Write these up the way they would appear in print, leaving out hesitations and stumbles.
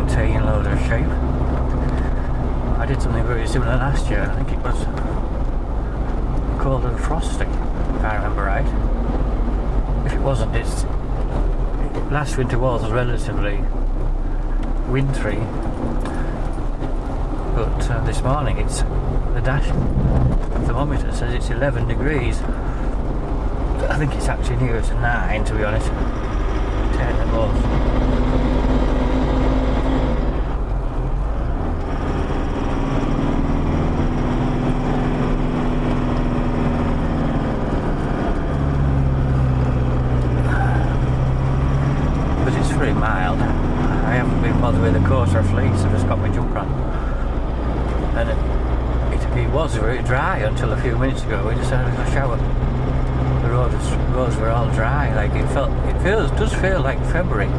routine load of sheep. I did something very similar last year. I think it was cold and frosty, if I remember right. If it wasn't, last winter was relatively wintry, but this morning the dash thermometer says it's 11 degrees. I think it's actually nearer to 9, to be honest. 10 at most. But it's very mild. I haven't been bothered with the coarser fleece. I've just got my jumper on. And it was very dry until a few minutes ago. We just had a shower. The roads were all dry. Like does feel like February.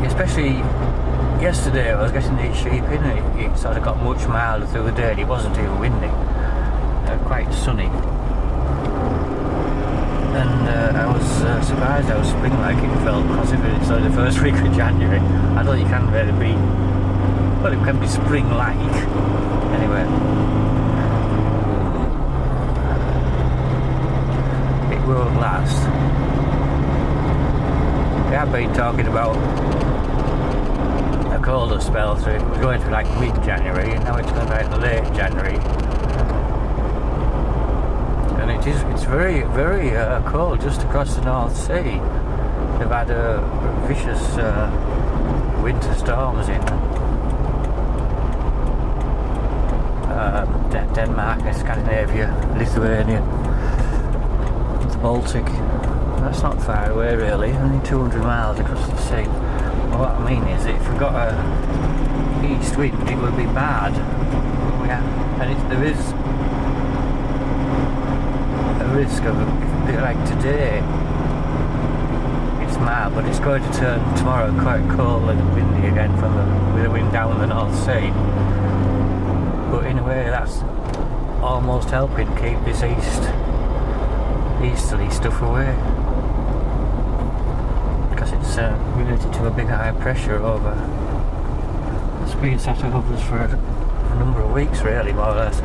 Especially yesterday, I was getting these sheep in, and it sort of got much milder through the day. And it wasn't even windy. Quite sunny. And I was surprised how spring-like it felt, considering it's like the first week of January. I thought you can really be. Well, it can be spring-like. Anyway. It won't last. We have been talking about a colder spell through. It was going to like mid-January, and now it's going to be like late January. And it's very, very cold just across the North Sea. They've had vicious winter storms in Denmark, Scandinavia, Lithuania, the Baltic. That's not far away really, only 200 miles across the sea. Well, what I mean is that if we got a east wind, it would be bad. Yeah. And there is a risk of, like today, it's mild, but it's going to turn tomorrow quite cold and windy again with the wind down the North Sea. But in a way that's almost helping keep this easterly stuff away, because it's related to a big high pressure over. It's been sat over us for a number of weeks really, more or less.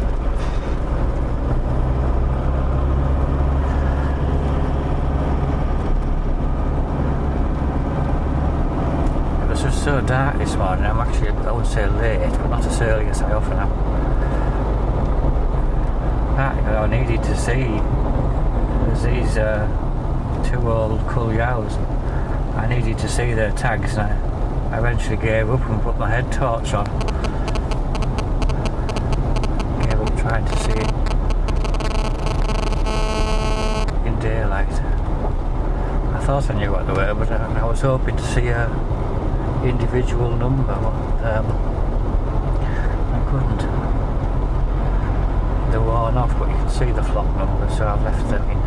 It was just so dark this morning. I'm actually, I would say late, but not as early as I often am. I needed to see these two old cull yows. I needed to see their tags, and I eventually gave up and put my head torch on. Gave up trying to see it in daylight. I thought I knew what they were, but I was hoping to see a individual number. I couldn't. They're worn off, but you can see the flock number, so I've left them in.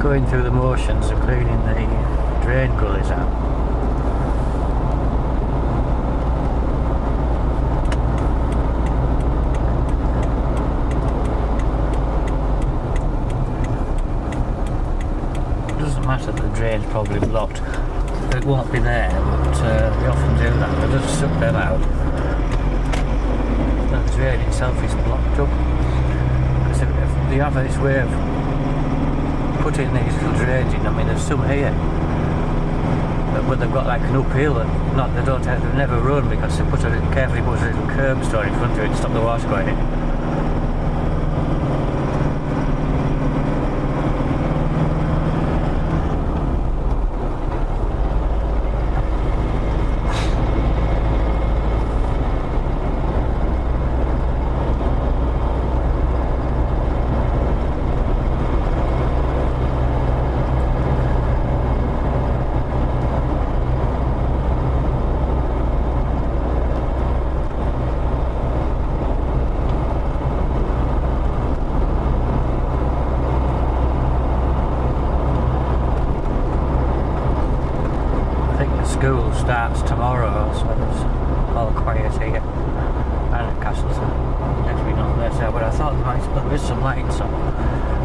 Going through the motions of cleaning the drain gullies out. It doesn't matter that the drain's probably blocked. It won't be there, but they often do that. They just suck them out. The drain itself is blocked up. Because if they have this way of putting these little drains in, I mean there's some here, but they've got like an uphill and they've never run because they carefully put a little curb stone in front of it to stop the water going in. School starts tomorrow, so it's all quiet here and at Castleton. Definitely not there, so, but I thought there was some lights on.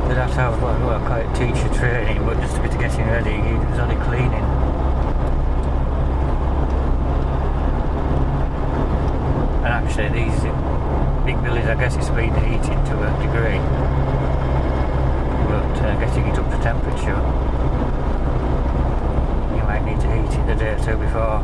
They'd have to have what I call it teacher training, but just a bit of getting ready. He was only cleaning. And actually, these big buildings, I guess it's been heated to a degree, but getting it up to temperature. Might need to heat it the day or two before.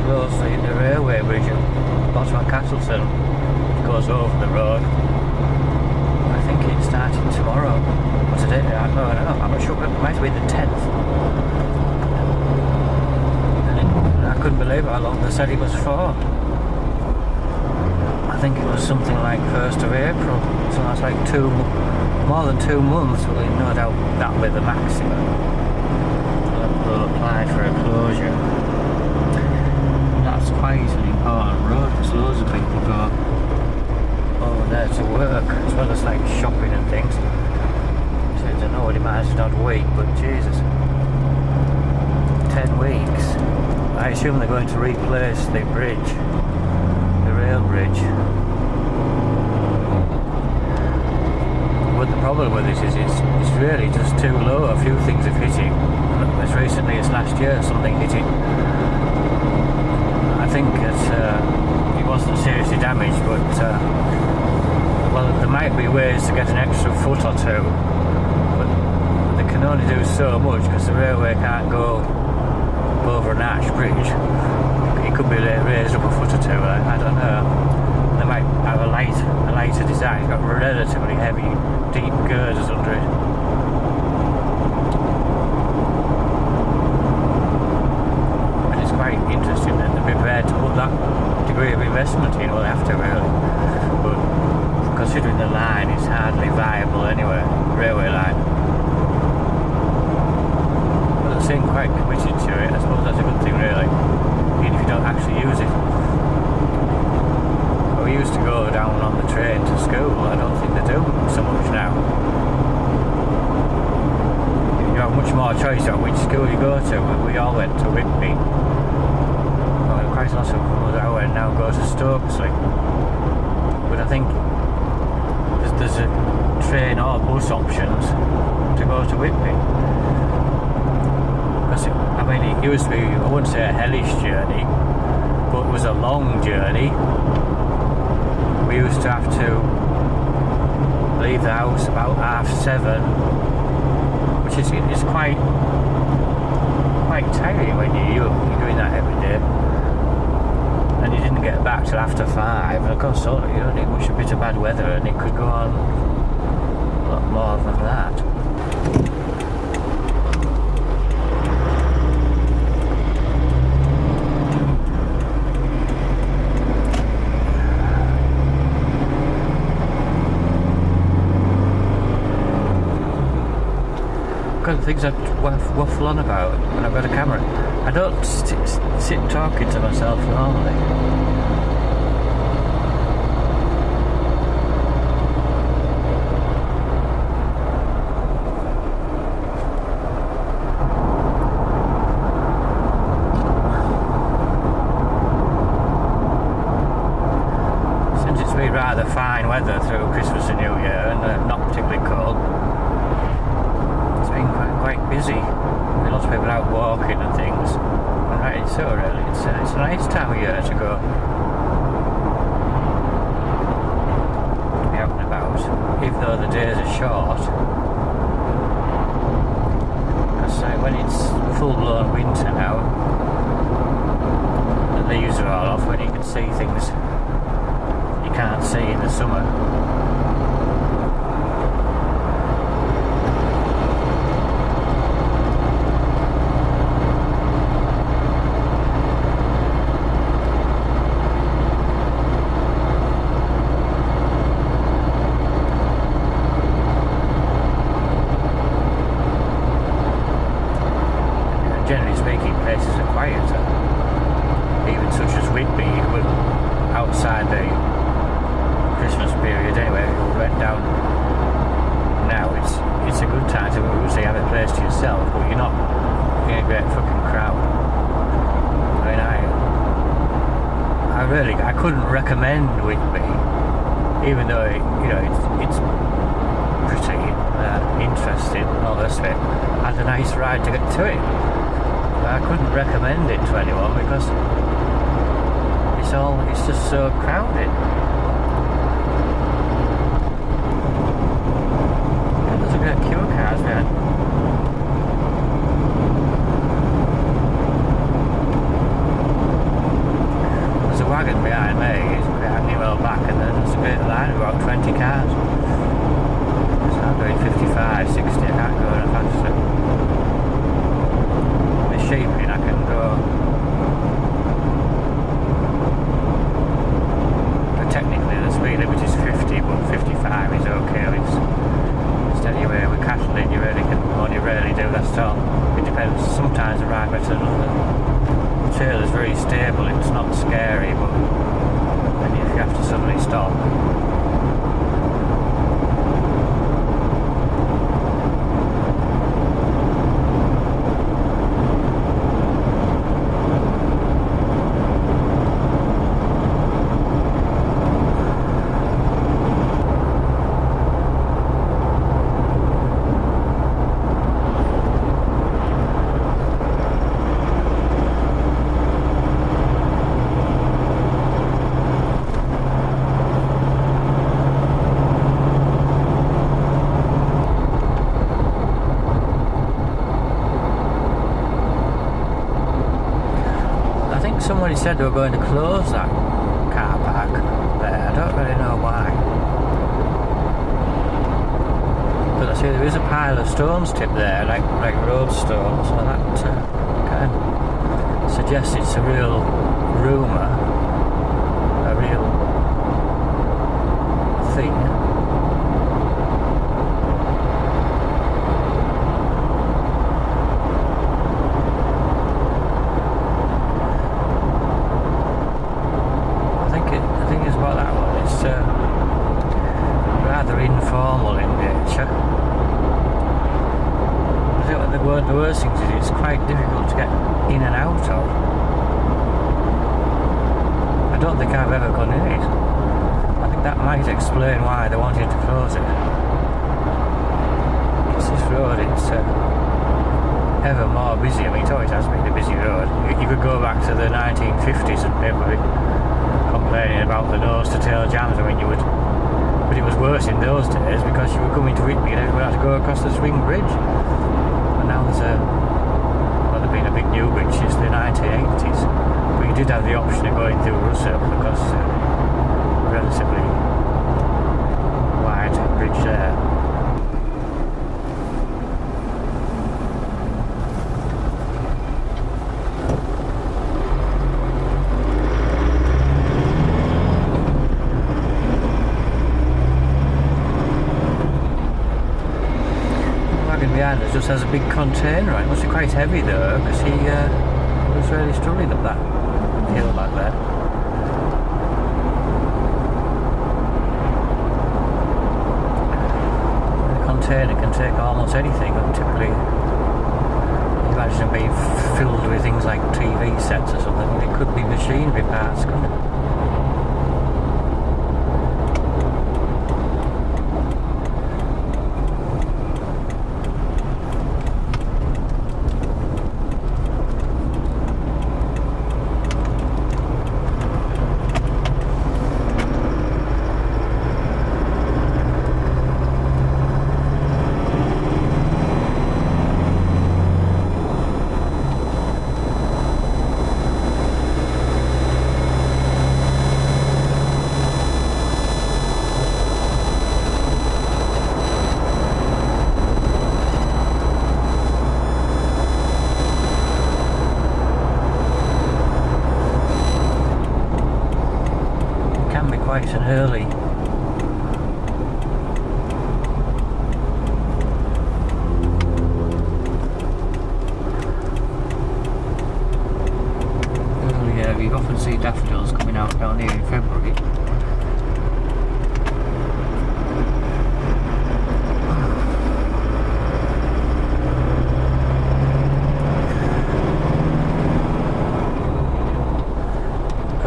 Close the railway bridge at bottom of Castleton. It goes over the road. I think it's starting tomorrow. Or today? I don't know. I'm not sure. It might be the 10th. And I couldn't believe how long they said it was for. I think it was something like 1st of April. So that's like more than 2 months. Well, no doubt that'll be the maximum. Will apply for a closure. That's quite an important road because loads of people go over there to work as well as like shopping and things. So I don't know what it might have not week, but Jesus, 10 weeks. I assume they're going to replace the bridge, the rail bridge. But the problem with it is it's really just too low. A few things have hit it. As recently as last year, something hit it. I think it wasn't seriously damaged, but well, there might be ways to get an extra foot or two, but they can only do so much because the railway can't go over an arch bridge. It could be raised up a foot or two. I don't know. They might have a lighter design. It's got relatively heavy, deep girders under it. Quite interesting that they're prepared to put that degree of investment in. Well, they have to really, but considering the line is hardly viable anyway, railway line, but they seem quite committed to it. I suppose that's a good thing really, even if you don't actually use it. But we used to go down on the train to school. I don't think they do so much now. You have much more choice on which school you go to. We all went to Whitby. Quite lots of people that now go to Stokesley, but I think there's a train or bus options to go to Whitby. Because I mean, it used to be, I wouldn't say a hellish journey, but it was a long journey. We used to have to leave the house about 7:30, which is quite tiring when you're doing that every day. And you didn't get back till after 5, and of course, so you only wish a bit of bad weather, and it could go on a lot more than that. Because the things I waffle on about when I've got a camera, I don't sit talking to myself normally. Since it's been rather fine weather through Christmas and New Year and not particularly cold, it's been quite busy. Lots of people out walking and things. And right, so really, it's a nice time of year to go to be out and about, even though the days are short. Because when it's full-blown winter now, the leaves are all off, when you can see things you can't see in the summer. Generally speaking, places are quieter. Even such as Whitby, but outside the Christmas period anyway, we went down now, it's a good time to say have a place to yourself, but you're not in a great fucking crowd. I mean, I couldn't recommend Whitby, even though it's pretty interesting and all the rest of it. I had a nice ride to get to it. I couldn't recommend it to anyone because it's just so crowded. There's a great queue of cars behind. There's a wagon behind me, it's behind me well back, and then there's a great line of about 20 cars. So I'm doing 55, 60, I can't go any faster. Shaping, I can go. But technically the speed limit is 50, but 55 is okay. It's anyway with cattle in, you only rarely do that all. It depends. Sometimes I ride better than others. The trailer's very stable. It's not scary, but then if you have to suddenly stop. Somebody said they were going to close that car park there. I don't really know why. But I see there is a pile of stones tipped there, like road stones, and that kind of suggests it's a real rumour, a real thing. Rather informal in nature. The worst thing is it's quite difficult to get in and out of. I don't think I've ever gone in it. I think that might explain why they wanted to close it. It's this road, it's ever more busy. I mean, it always has been a busy road. You could go back to the 1950s and people would be complaining about the nose to tail jams. I mean, you would, but it was worse in those days because you were coming to Whitby and everyone had to go across the swing bridge. And now there's there's been a big new bridge since the 1980s. But you did have the option of going through Russell because relatively wide bridge there. Behind us just has a big container. It must be quite heavy though, because he was really struggling up that hill back there. The container can take almost anything, but typically you imagine it being filled with things like TV sets or something. It could be machinery parts, couldn't it? Quite an early you often see daffodils coming out down here in February.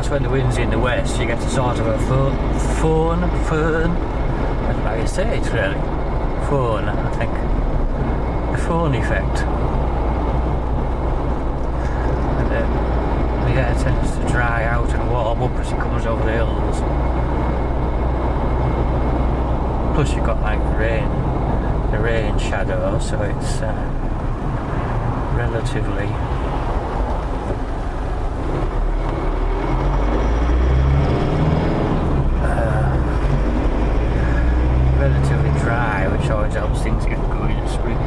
When the wind's in the west, you get a sort of a fern, I don't know how you say it really, fern, I think, a fern effect, and the air tends to dry out and warm up as it comes over the hills. Plus you've got like the rain shadow, so it's relatively dry, which always helps things get going in spring.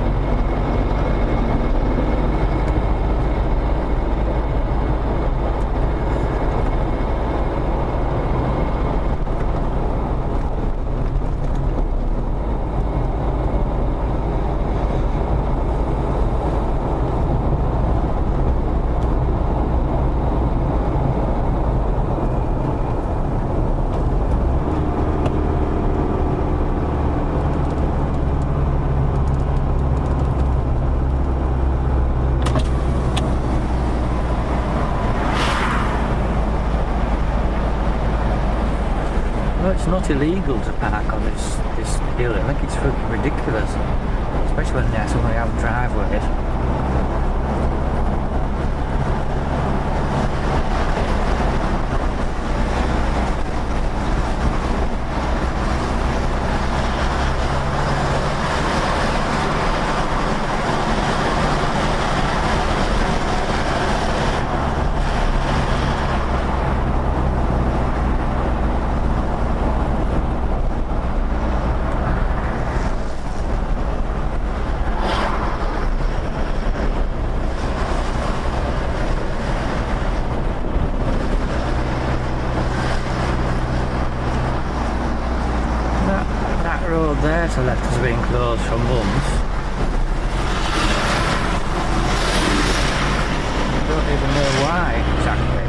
It's not illegal to park on this hill. I think it's fucking ridiculous, especially when there's so many out driveways. Road there to the left has been closed for months. I don't even know why exactly.